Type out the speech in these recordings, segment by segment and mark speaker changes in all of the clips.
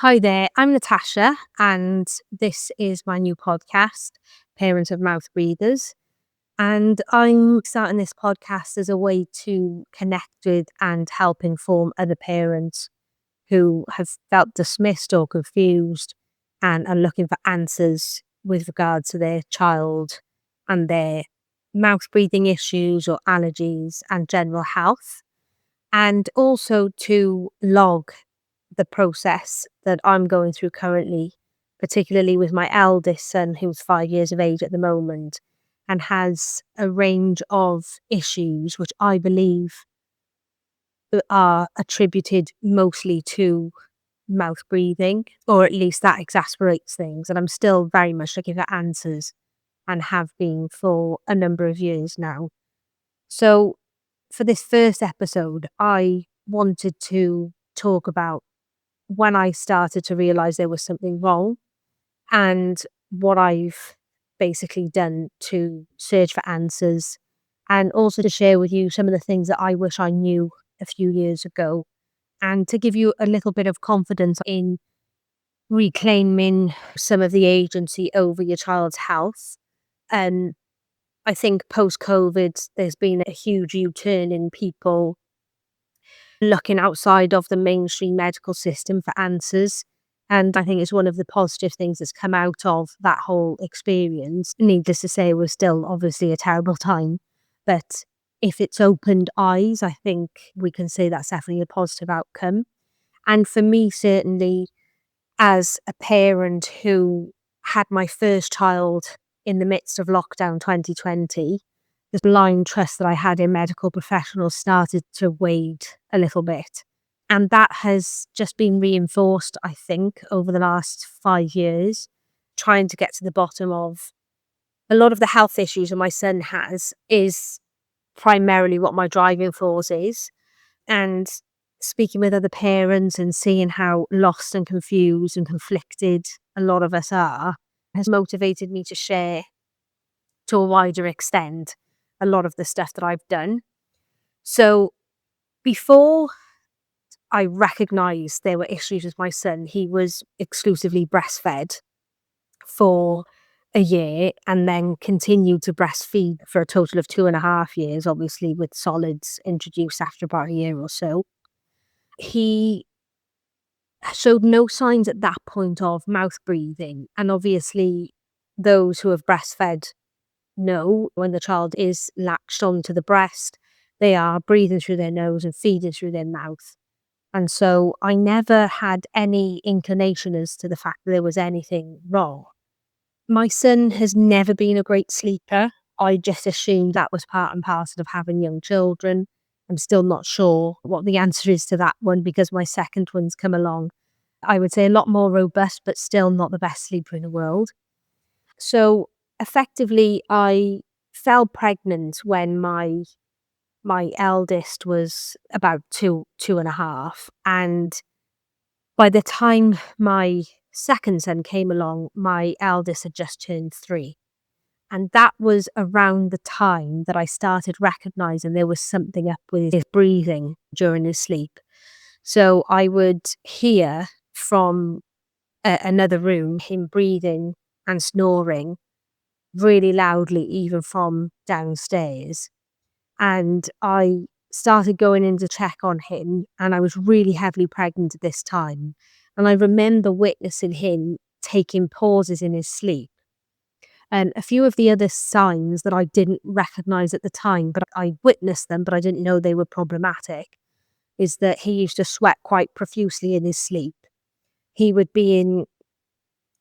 Speaker 1: Hi there, I'm Natasha, and this is my new podcast, Parents of Mouth Breathers. And I'm starting this podcast as a way to connect with and help inform other parents who have felt dismissed or confused and are looking for answers with regards to their child and their mouth breathing issues or allergies and general health. And also to log the process that I'm going through currently, particularly with my eldest son, who's 5 years of age at the moment, and has a range of issues which I believe are attributed mostly to mouth breathing, or at least that exasperates things. And I'm still very much looking for answers and have been for a number of years now. So, for this first episode, I wanted to talk about when I started to realize there was something wrong and what I've basically done to search for answers, and also to share with you some of the things that I wish I knew a few years ago, and to give you a little bit of confidence in reclaiming some of the agency over your child's health. And I think post COVID, there's been a huge U turn in people looking outside of the mainstream medical system for answers. And I think it's one of the positive things that's come out of that whole experience. Needless to say, it was still obviously a terrible time. But if it's opened eyes, I think we can say that's definitely a positive outcome. And for me, certainly, as a parent who had my first child in the midst of lockdown 2020, the blind trust that I had in medical professionals started to wade a little bit. And that has just been reinforced, I think, over the last 5 years, trying to get to the bottom of a lot of the health issues that my son has is primarily what my driving force is. And speaking with other parents and seeing how lost and confused and conflicted a lot of us are has motivated me to share to a wider extent a lot of the stuff that I've done. So before I recognized there were issues with my son, he was exclusively breastfed for a year and then continued to breastfeed for a total of 2.5 years, obviously with solids introduced after about a year or so. He showed no signs at that point of mouth breathing. And obviously, those who have breastfed know when the child is latched onto the breast, they are breathing through their nose and feeding through their mouth. And so I never had any inclination as to the fact that there was anything wrong. My son has never been a great sleeper. I just assumed that was part and parcel of having young children. I'm still not sure what the answer is to that one because my second one's come along. I would say a lot more robust, but still not the best sleeper in the world. So effectively, I fell pregnant when my eldest was about two and a half, and by the time my second son came along, my eldest had just turned 3. And that was around the time that I started recognizing there was something up with his breathing during his sleep. So I would hear from another room him breathing and snoring really loudly, even from downstairs. And I started going in to check on him, and I was really heavily pregnant at this time. And I remember witnessing him taking pauses in his sleep. And a few of the other signs that I didn't recognize at the time, but I witnessed them, but I didn't know they were problematic, is that he used to sweat quite profusely in his sleep. He would be in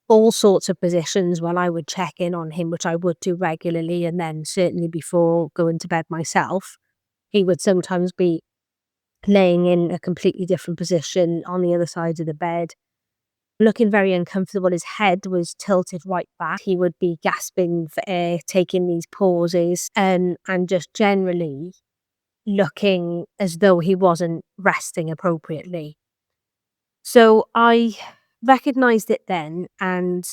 Speaker 1: all sorts of positions while I would check in on him, which I would do regularly, and then certainly before going to bed myself. He would sometimes be laying in a completely different position on the other side of the bed, looking very uncomfortable. His head was tilted right back. He would be gasping for air, taking these pauses, and just generally looking as though he wasn't resting appropriately. So I recognized it then, and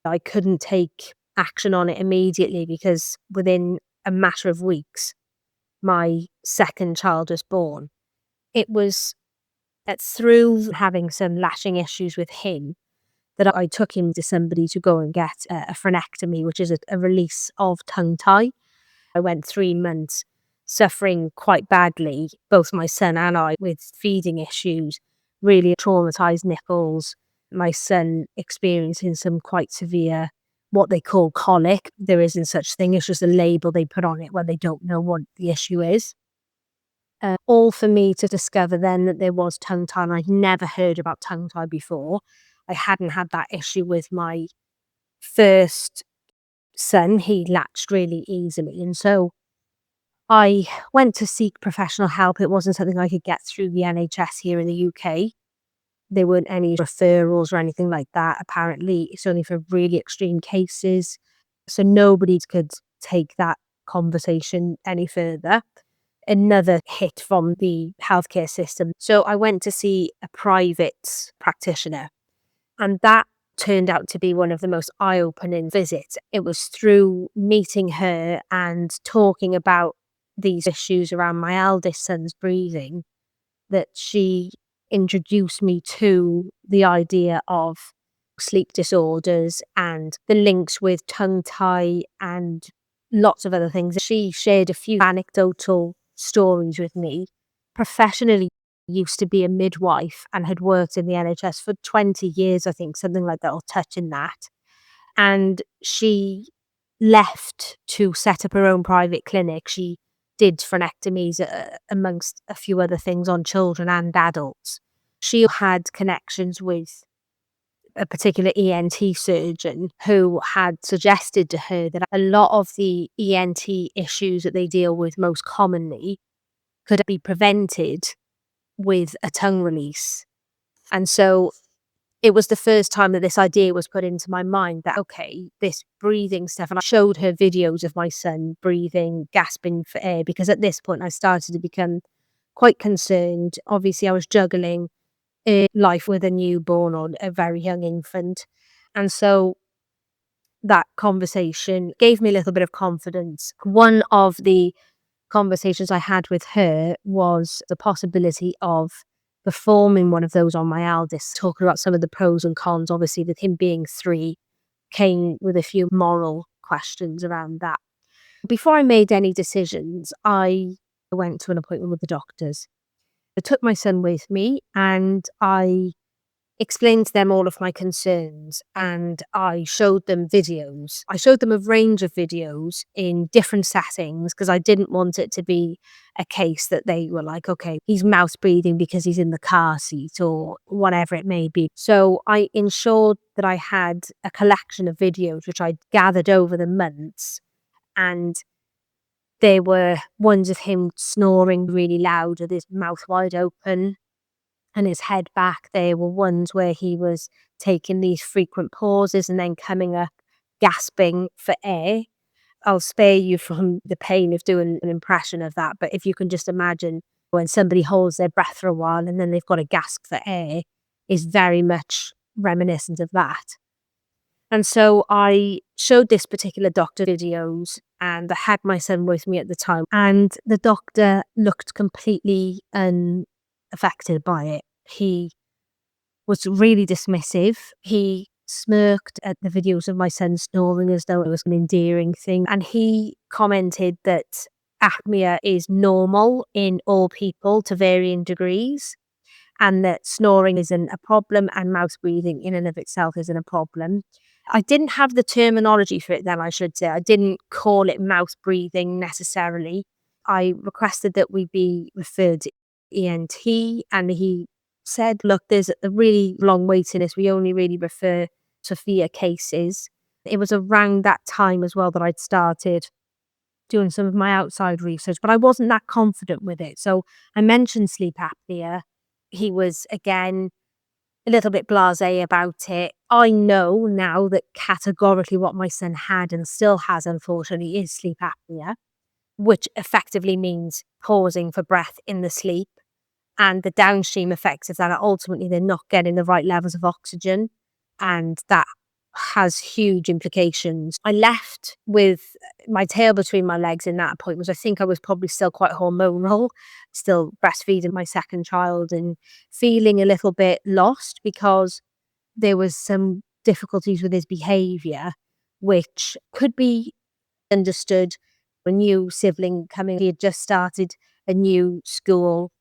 Speaker 1: I couldn't take action on it immediately because within a matter of weeks, my second child was born. It was Through having some lashing issues with him, that I took him to somebody to go and get a phrenectomy, which is a release of tongue tie. I went 3 months suffering quite badly, both my son and I, with feeding issues, really traumatized nipples. My son experiencing some quite severe, what they call colic. There isn't such thing, it's just a label they put on it when they don't know what the issue is. All for me to discover then that there was tongue tie, and I'd never heard about tongue tie before. I hadn't had that issue with my first son. He latched really easily, and so I went to seek professional help. It wasn't something I could get through the NHS here in the UK. There weren't any referrals or anything like that. Apparently, it's only for really extreme cases. So nobody could take that conversation any further. Another hit from the healthcare system. So I went to see a private practitioner, and that turned out to be one of the most eye-opening visits. It was through meeting her and talking about these issues around my eldest son's breathing that she introduced me to the idea of sleep disorders and the links with tongue tie and lots of other things. She shared a few anecdotal stories with me. Professionally, used to be a midwife and had worked in the NHS for 20 years, I think, something like that, or touching that. And she left to set up her own private clinic. She did phrenectomies amongst a few other things on children and adults. She had connections with a particular ENT surgeon who had suggested to her that a lot of the ENT issues that they deal with most commonly could be prevented with a tongue release. And so it was the first time that this idea was put into my mind that, okay, this breathing stuff. And I showed her videos of my son breathing, gasping for air, because at this point I started to become quite concerned. Obviously, I was juggling life with a newborn or a very young infant. And so that conversation gave me a little bit of confidence. One of the conversations I had with her was the possibility of performing one of those on my eldest, talking about some of the pros and cons. Obviously, with him being 3, came with a few moral questions around that. Before I made any decisions, I went to an appointment with the doctors. I took my son with me and I explained to them all of my concerns, and I showed them videos. I showed them a range of videos in different settings because I didn't want it to be a case that they were like, okay, he's mouth breathing because he's in the car seat or whatever it may be. So I ensured that I had a collection of videos which I'd gathered over the months, and there were ones of him snoring really loud with his mouth wide open and his head back. There were ones where he was taking these frequent pauses and then coming up gasping for air. I'll spare you from the pain of doing an impression of that, but if you can just imagine when somebody holds their breath for a while and then they've got to gasp for air, is very much reminiscent of that. And so I showed this particular doctor videos, and I had my son with me at the time, and the doctor looked completely unaffected by it. He was really dismissive. He smirked at the videos of my son snoring as though it was an endearing thing. And he commented that apnea is normal in all people to varying degrees, and that snoring isn't a problem and mouth breathing in and of itself isn't a problem. I didn't have the terminology for it then, I should say. I didn't call it mouth breathing necessarily. I requested that we be referred to ENT, and he said, look, there's a really long waiting list. We only really refer to severe cases. It was around that time as well that I'd started doing some of my outside research, but I wasn't that confident with it. So I mentioned sleep apnea. He was, again, a little bit blasé about it. I know now that categorically what my son had and still has, unfortunately, is sleep apnea, which effectively means pausing for breath in the sleep. And the downstream effects of that are ultimately they're not getting the right levels of oxygen. And that has huge implications. I left with my tail between my legs in that appointment. I think I was probably still quite hormonal, still breastfeeding my second child and feeling a little bit lost because there was some difficulties with his behaviour, which could be understood. A new sibling coming, he had just started a new school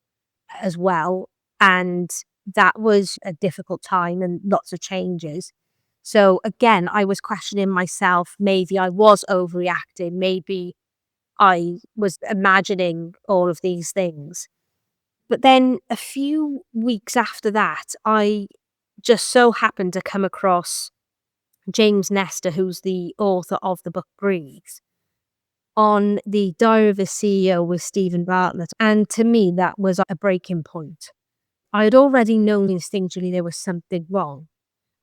Speaker 1: as well. And that was a difficult time and lots of changes. So again, I was questioning myself. Maybe I was overreacting. Maybe I was imagining all of these things. But then a few weeks after that, I just so happened to come across James Nestor, who's the author of the book Breathe, on the Diary of a CEO with Stephen Bartlett. And to me, that was a breaking point. I had already known instinctually there was something wrong.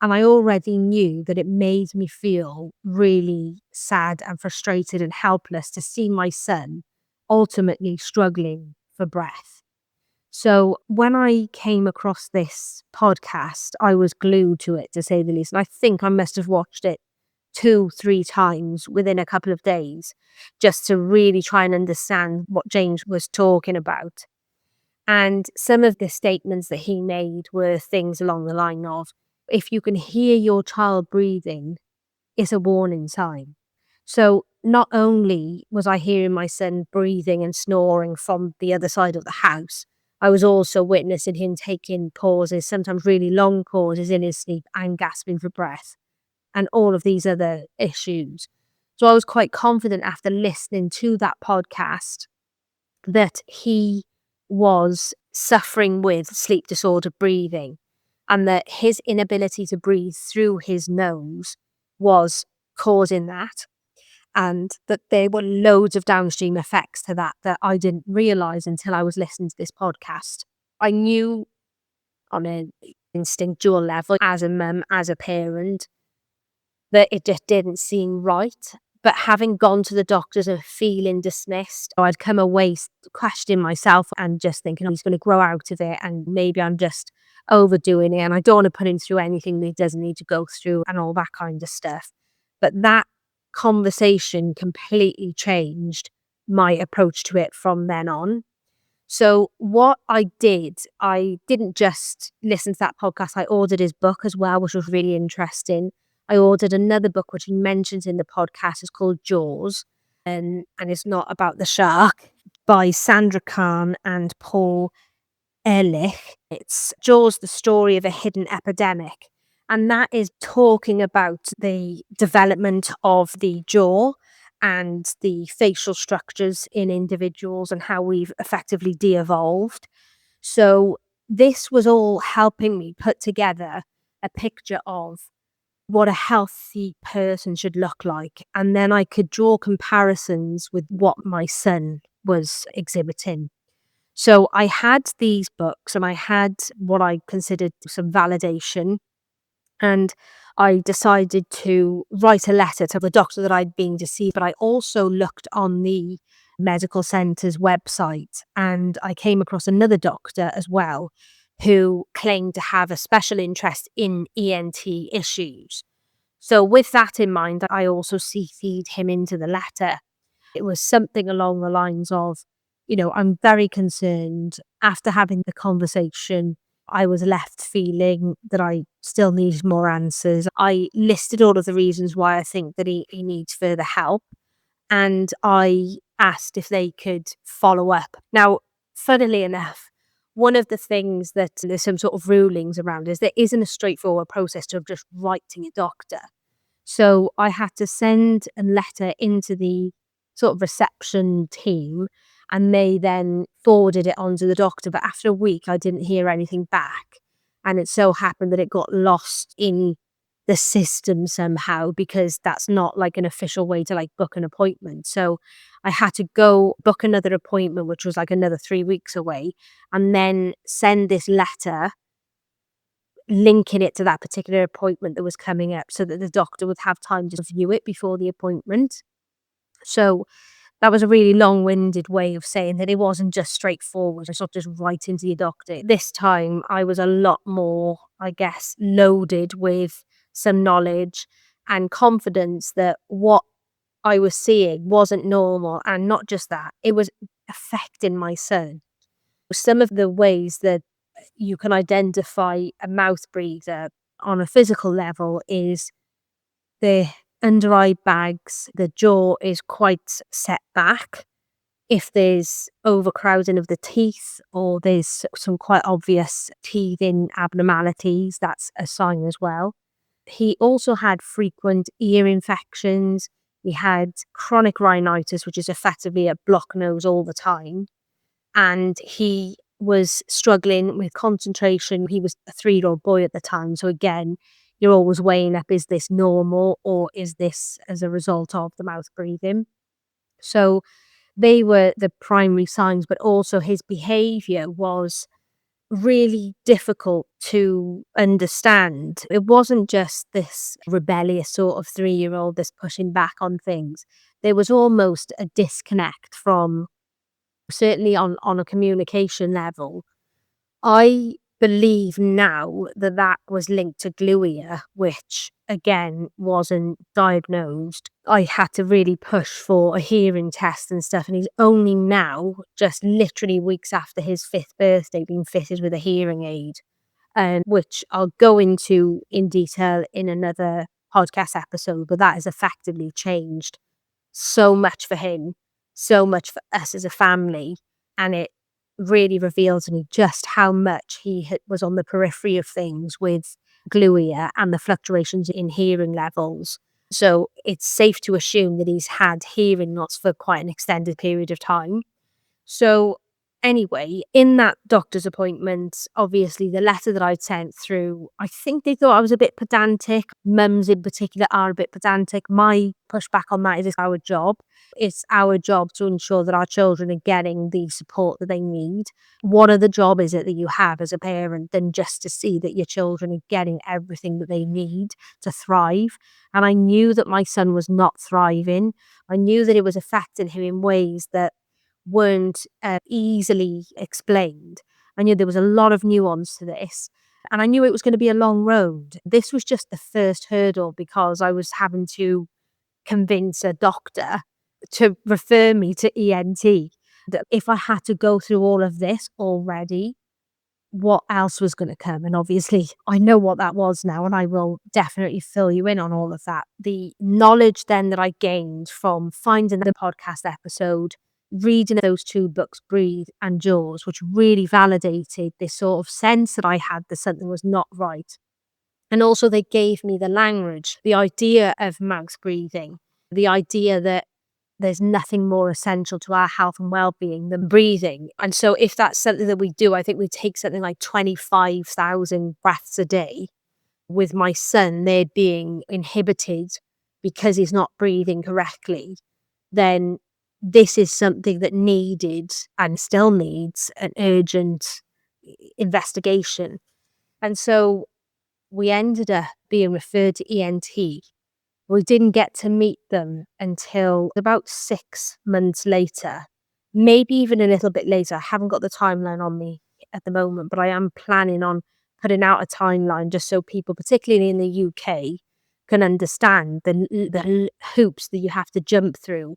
Speaker 1: And I already knew that it made me feel really sad and frustrated and helpless to see my son ultimately struggling for breath. So when I came across this podcast, I was glued to it, to say the least. And I think I must have watched it 2, 3 times within a couple of days just to really try and understand what James was talking about. And some of the statements that he made were things along the line of, if you can hear your child breathing, it's a warning sign. So not only was I hearing my son breathing and snoring from the other side of the house, I was also witnessing him taking pauses, sometimes really long pauses in his sleep and gasping for breath and all of these other issues. So I was quite confident after listening to that podcast that he was suffering with sleep disorder breathing and that his inability to breathe through his nose was causing that, and that there were loads of downstream effects to that that I didn't realize until I was listening to this podcast. I knew on an instinctual level as a mum, as a parent, that it just didn't seem right. But having gone to the doctors and feeling dismissed, I'd come away questioning myself and just thinking, he's going to grow out of it and maybe I'm just overdoing it and I don't want to put him through anything that he doesn't need to go through and all that kind of stuff. But that conversation completely changed my approach to it from then on. So what I didn't just listen to that podcast. I ordered his book as well, which was really interesting. I ordered another book, which he mentions in the podcast. It's called Jaws, and it's not about the shark, by Sandra Kahn and Paul Ehrlich. It's Jaws, the story of a hidden epidemic. And that is talking about the development of the jaw and the facial structures in individuals and how we've effectively de-evolved. So this was all helping me put together a picture of what a healthy person should look like. And then I could draw comparisons with what my son was exhibiting. So I had these books and I had what I considered some validation, and I decided to write a letter to the doctor that I'd been to see. But I also looked on the medical centre's website and I came across another doctor as well who claimed to have a special interest in ENT issues. So with that in mind, I also CC'd him into the letter. It was something along the lines of, I'm very concerned. After having the conversation, I was left feeling that I still needed more answers. I listed all of the reasons why I think that he needs further help. And I asked if they could follow up. Now, funnily enough, one of the things that there's some sort of rulings around is there isn't a straightforward process of just writing a doctor. So I had to send a letter into the sort of reception team and they then forwarded it on to the doctor. But after a week, I didn't hear anything back. And it so happened that it got lost in the system somehow because that's not like an official way to like book an appointment. So I had to go book another appointment, which was like another 3 weeks away, and then send this letter linking it to that particular appointment that was coming up so that the doctor would have time to view it before the appointment. So that was a really long-winded way of saying that it wasn't just straightforward. It's not just writing to your doctor. This time I was a lot more, I guess, loaded with some knowledge and confidence that what I was seeing wasn't normal. And not just that, it was affecting my son. Some of the ways that you can identify a mouth breather on a physical level is the under eye bags, the jaw is quite set back. If there's overcrowding of the teeth or there's some quite obvious teething abnormalities, that's a sign as well. He also had frequent ear infections. He had chronic rhinitis, which is effectively a block nose all the time. And he was struggling with concentration. He was a 3-year-old boy at the time. So again, you're always weighing up, is this normal or is this as a result of the mouth breathing? So they were the primary signs, but also his behaviour was really difficult to understand. It wasn't just this rebellious sort of 3-year-old that's pushing back on things. There was almost a disconnect from, certainly on a communication level. I believe now that that was linked to gluea, which again wasn't diagnosed. I had to really push for a hearing test and stuff, and he's only now, just literally weeks after his 5th birthday, been fitted with a hearing aid, which I'll go into in detail in another podcast episode, but that has effectively changed so much for him, so much for us as a family. And it really revealed to me just how much he was on the periphery of things with gluea and the fluctuations in hearing levels. So it's safe to assume that he's had hearing loss for quite an extended period of time. So anyway, in that doctor's appointment, obviously the letter that I'd sent through, I think they thought I was a bit pedantic. Mums in particular are a bit pedantic. My pushback on that is it's our job. It's our job to ensure that our children are getting the support that they need. What other job is it that you have as a parent than just to see that your children are getting everything that they need to thrive? And I knew that my son was not thriving. I knew that it was affecting him in ways that weren't easily explained. I knew there was a lot of nuance to this, and I knew it was going to be a long road. This was just the first hurdle because I was having to convince a doctor to refer me to ENT. That if I had to go through all of this already, what else was going to come? And obviously, I know what that was now, and I will definitely fill you in on all of that. The knowledge then that I gained from finding the podcast episode, reading those 2 books, Breathe and Jaws, which really validated this sort of sense that I had that something was not right. And also, they gave me the language, the idea of mouth breathing, the idea that there's nothing more essential to our health and well-being than breathing. And so if that's something that we do, I think we take something like 25,000 breaths a day. With my son, they're being inhibited because he's not breathing correctly, then this is something that needed and still needs an urgent investigation. And so we ended up being referred to ENT. We didn't get to meet them until about 6 months later, maybe even a little bit later. I haven't got the timeline on me at the moment, but I am planning on putting out a timeline just so people, particularly in the UK, can understand the hoops that you have to jump through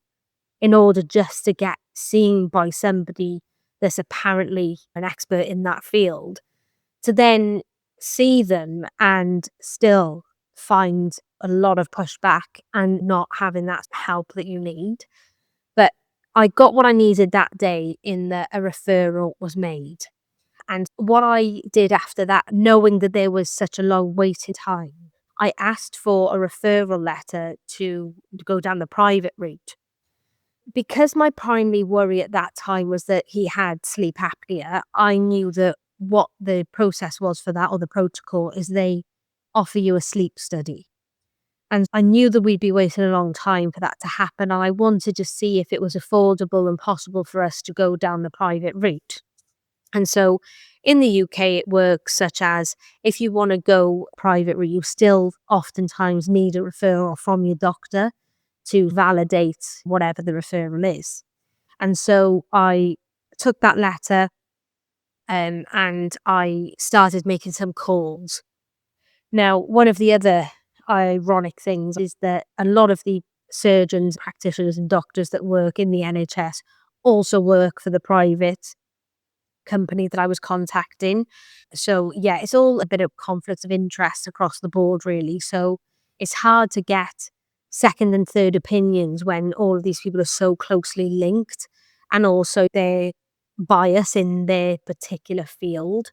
Speaker 1: in order just to get seen by somebody that's apparently an expert in that field, to then see them and still find a lot of pushback and not having that help that you need. But I got what I needed that day in that a referral was made. And what I did after that, knowing that there was such a long waiting time, I asked for a referral letter to go down the private route. Because my primary worry at that time was that he had sleep apnea, I knew that what the process was for that, or the protocol, is they offer you a sleep study. And I knew that we'd be waiting a long time for that to happen. And I wanted to see if it was affordable and possible for us to go down the private route. And so in the UK, it works such as if you want to go private route, you still oftentimes need a referral from your doctor to validate whatever the referral is. And so I took that letter and I started making some calls. Now, one of the other ironic things is that a lot of the surgeons, practitioners, and doctors that work in the NHS also work for the private company that I was contacting. So yeah, it's all a bit of conflict of interest across the board, really. So it's hard to get second and third opinions when all of these people are so closely linked, and also their bias in their particular field.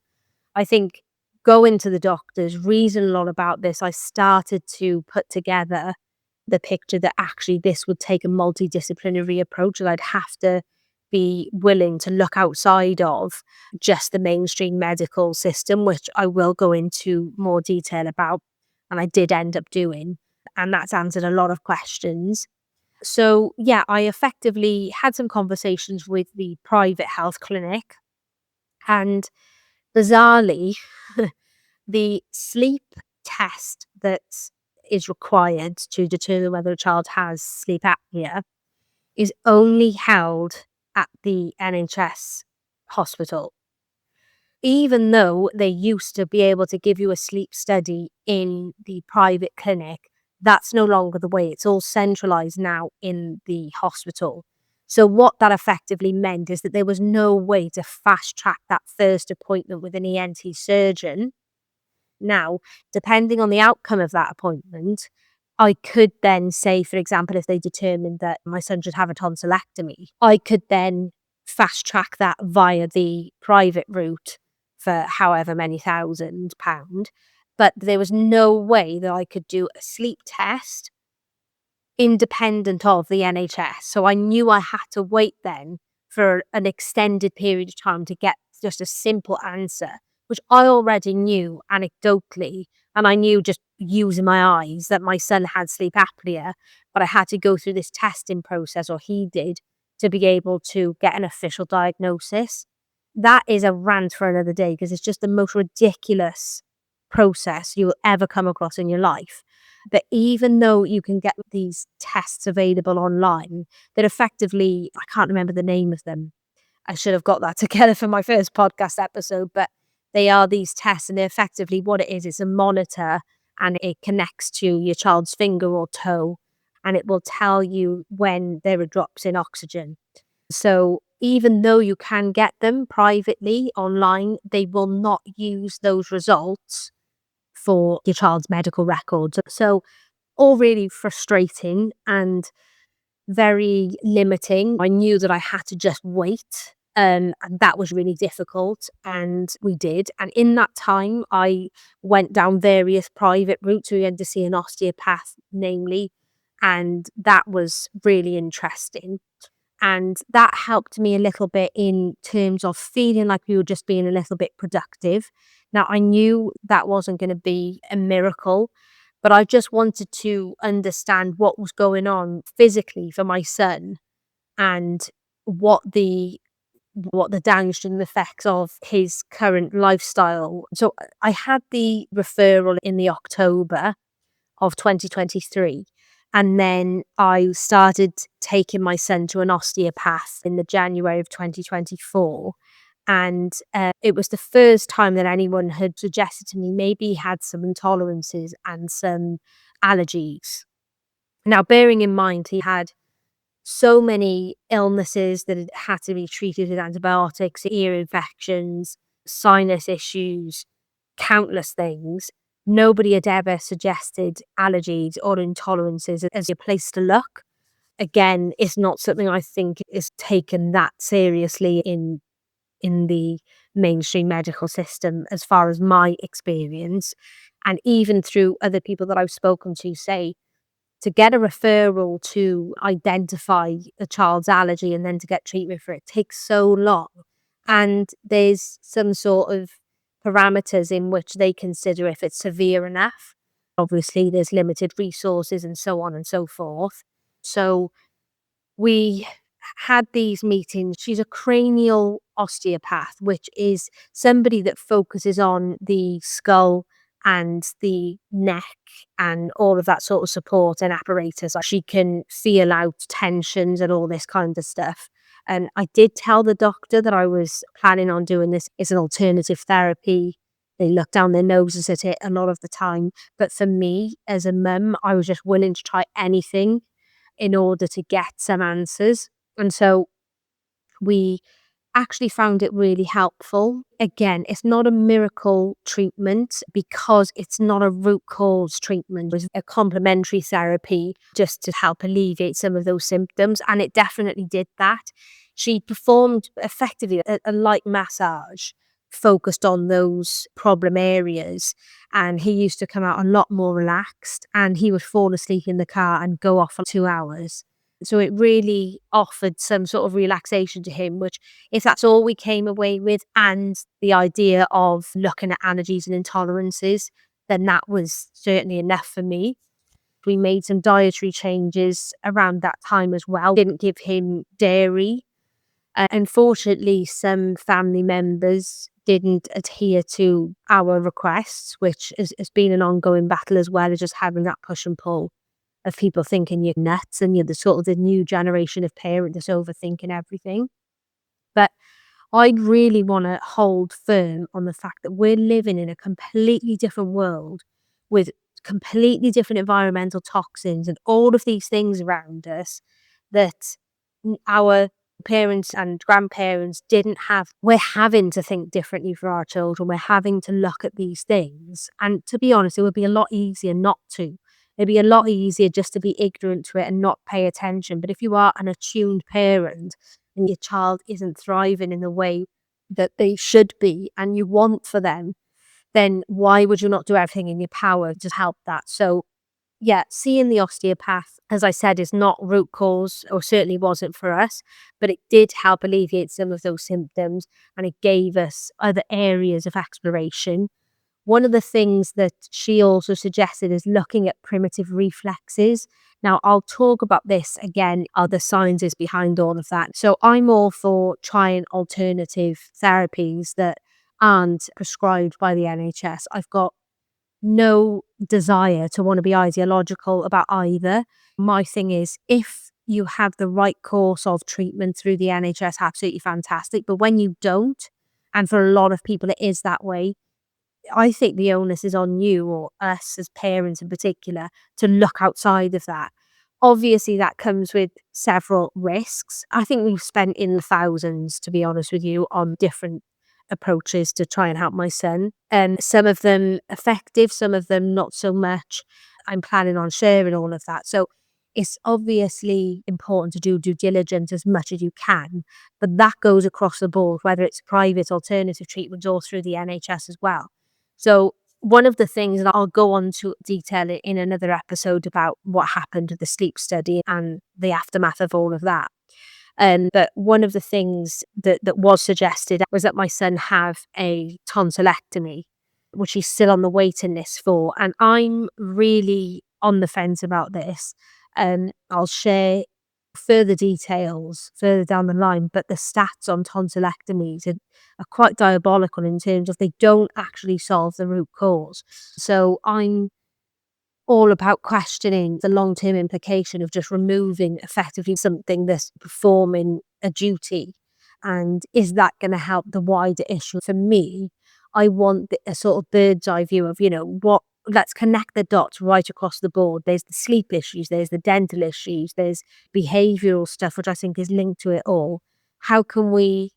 Speaker 1: I think going to the doctors, reason a lot about this, I started to put together the picture that actually this would take a multidisciplinary approach, and I'd have to be willing to look outside of just the mainstream medical system, which I will go into more detail about, and I did end up doing. And that's answered a lot of questions. So, yeah, I effectively had some conversations with the private health clinic, and bizarrely, the sleep test that is required to determine whether a child has sleep apnea is only held at the NHS hospital. Even though they used to be able to give you a sleep study in the private clinic, that's no longer the way. It's all centralized now in the hospital. So what that effectively meant is that there was no way to fast track that first appointment with an ENT surgeon. Now, depending on the outcome of that appointment, I could then say, for example, if they determined that my son should have a tonsillectomy, I could then fast track that via the private route for however many £1,000. But there was no way that I could do a sleep test independent of the NHS. So I knew I had to wait then for an extended period of time to get just a simple answer, which I already knew anecdotally. And I knew just using my eyes that my son had sleep apnea, but I had to go through this testing process, or he did, to be able to get an official diagnosis. That is a rant for another day, because it's just the most ridiculous process you will ever come across in your life. That even though you can get these tests available online, that effectively, I can't remember the name of them. I should have got that together for my first podcast episode, but they are these tests, and effectively what it is a monitor, and it connects to your child's finger or toe, and it will tell you when there are drops in oxygen. So even though you can get them privately online, they will not use those results for your child's medical records. So all really frustrating and very limiting. I knew that I had to just wait. And that was really difficult. And we did. And in that time, I went down various private routes. We went to see an osteopath, namely. And that was really interesting. And that helped me a little bit in terms of feeling like we were just being a little bit productive. Now, I knew that wasn't going to be a miracle, but I just wanted to understand what was going on physically for my son, and what the downstream effects of his current lifestyle. So I had the referral in the October of 2023. And then I started taking my son to an osteopath in the January of 2024. And it was the first time that anyone had suggested to me maybe he had some intolerances and some allergies. Now, bearing in mind, he had so many illnesses that had to be treated with antibiotics, ear infections, sinus issues, countless things. Nobody had ever suggested allergies or intolerances as a place to look. Again, it's not something I think is taken that seriously in the mainstream medical system, as far as my experience. And even through other people that I've spoken to, say, to get a referral to identify a child's allergy and then to get treatment for it takes so long. And there's some sort of parameters in which they consider if it's severe enough. Obviously, there's limited resources and so on and so forth. So we had these meetings. She's a cranial osteopath, which is somebody that focuses on the skull and the neck and all of that sort of support and apparatus. Like, she can feel out tensions and all this kind of stuff. And I did tell the doctor that I was planning on doing this as an alternative therapy They look down their noses at it a lot of the time. But for me, as a mum, I was just willing to try anything in order to get some answers. And so we actually found it really helpful. Again, it's not a miracle treatment because it's not a root cause treatment. It's a complementary therapy just to help alleviate some of those symptoms. And it definitely did that. She performed effectively a light massage focused on those problem areas. And he used to come out a lot more relaxed, and he would fall asleep in the car and go off for 2 hours. So it really offered some sort of relaxation to him, which if that's all we came away with, and the idea of looking at allergies and intolerances, then that was certainly enough for me. We made some dietary changes around that time as well. Didn't give him dairy. Unfortunately, some family members didn't adhere to our requests, which has been an ongoing battle as well, as just having that push and pull of people thinking you're nuts and you're the sort of the new generation of parent that's overthinking everything. But I really want to hold firm on the fact that we're living in a completely different world with completely different environmental toxins and all of these things around us that our parents and grandparents didn't have. We're having to think differently for our children. We're having to look at these things. And to be honest, it would be a lot easier not to. It'd be a lot easier just to be ignorant to it and not pay attention. But if you are an attuned parent and your child isn't thriving in the way that they should be and you want for them, then why would you not do everything in your power to help that? So yeah, seeing the osteopath, as I said, is not root cause, or certainly wasn't for us, but it did help alleviate some of those symptoms, and it gave us other areas of exploration. One of the things that she also suggested is looking at primitive reflexes. Now, I'll talk about this again, other sciences behind all of that. So I'm all for trying alternative therapies that aren't prescribed by the NHS. I've got no desire to want to be ideological about either. My thing is, if you have the right course of treatment through the NHS, absolutely fantastic. But when you don't, and for a lot of people it is that way, I think the onus is on you, or us as parents in particular, to look outside of that. Obviously, that comes with several risks. I think we've spent in the thousands, to be honest with you, on different approaches to try and help my son. And some of them effective, some of them not so much. I'm planning on sharing all of that. So it's obviously important to do due diligence as much as you can, but that goes across the board, whether it's private alternative treatment or through the NHS as well. So one of the things, and I'll go on to detail it in another episode about what happened to the sleep study and the aftermath of all of that. But one of the things that was suggested was that my son have a tonsillectomy, which he's still on the waiting list for. And I'm really on the fence about this. I'll share further details further down the line, but the stats on tonsillectomies are quite diabolical in terms of they don't actually solve the root cause. So I'm all about questioning the long-term implication of just removing effectively something that's performing a duty. And is that going to help the wider issue? For me, I want a sort of bird's eye view of, let's connect the dots right across the board. There's the sleep issues, there's the dental issues, there's behavioural stuff, which I think is linked to it all. How can we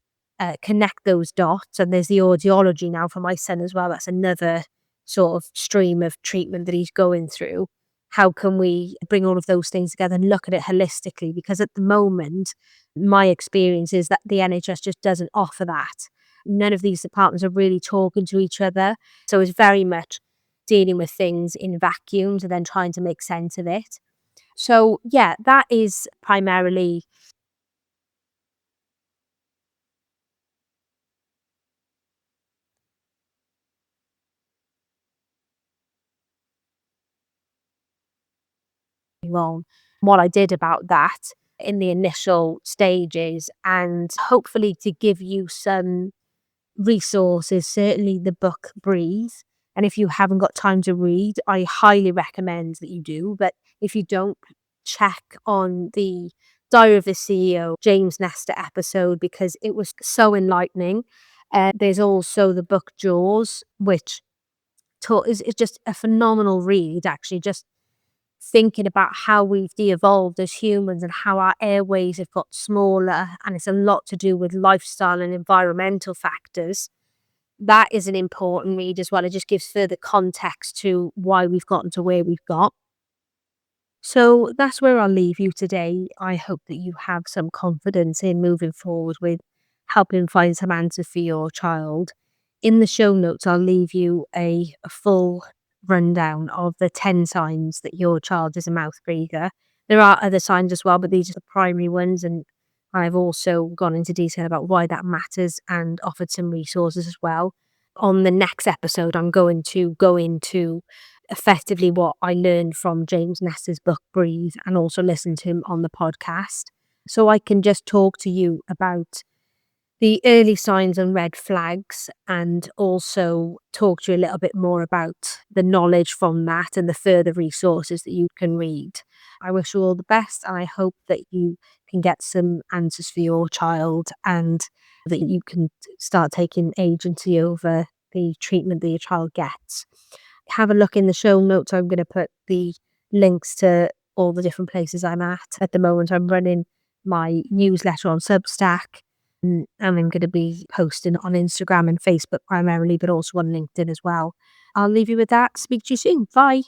Speaker 1: connect those dots? And there's the audiology now for my son as well. That's another sort of stream of treatment that he's going through. How can we bring all of those things together and look at it holistically? Because at the moment, my experience is that the NHS just doesn't offer that. None of these departments are really talking to each other. So it's very much dealing with things in vacuums and then trying to make sense of it. So yeah, that is primarily wrong. What I did about that in the initial stages, and hopefully to give you some resources, certainly the book Breathe. And if you haven't got time to read, I highly recommend that you do. But if you don't, check on the Diary of the CEO, James Nestor episode, because it was so enlightening. There's also the book Jaws, which is just a phenomenal read, actually, just thinking about how we've de-evolved as humans and how our airways have got smaller, and it's a lot to do with lifestyle and environmental factors. That is an important read as well. It just gives further context to why we've gotten to where we've got. So that's where I'll leave you today. I hope that you have some confidence in moving forward with helping find some answers for your child. In the show notes, I'll leave you a full rundown of the 10 signs that your child is a mouth breather. There are other signs as well, but these are the primary ones. And I've also gone into detail about why that matters and offered some resources as well. On the next episode, I'm going to go into effectively what I learned from James Nestor's book Breathe, and also listen to him on the podcast. So I can just talk to you about the early signs and red flags, and also talk to you a little bit more about the knowledge from that and the further resources that you can read. I wish you all the best, and I hope that you can get some answers for your child, and that you can start taking agency over the treatment that your child gets. Have a look in the show notes. I'm going to put the links to all the different places I'm at. At the moment, I'm running my newsletter on Substack, and I'm going to be posting on Instagram and Facebook primarily, but also on LinkedIn as well. I'll leave you with that. Speak to you soon. Bye.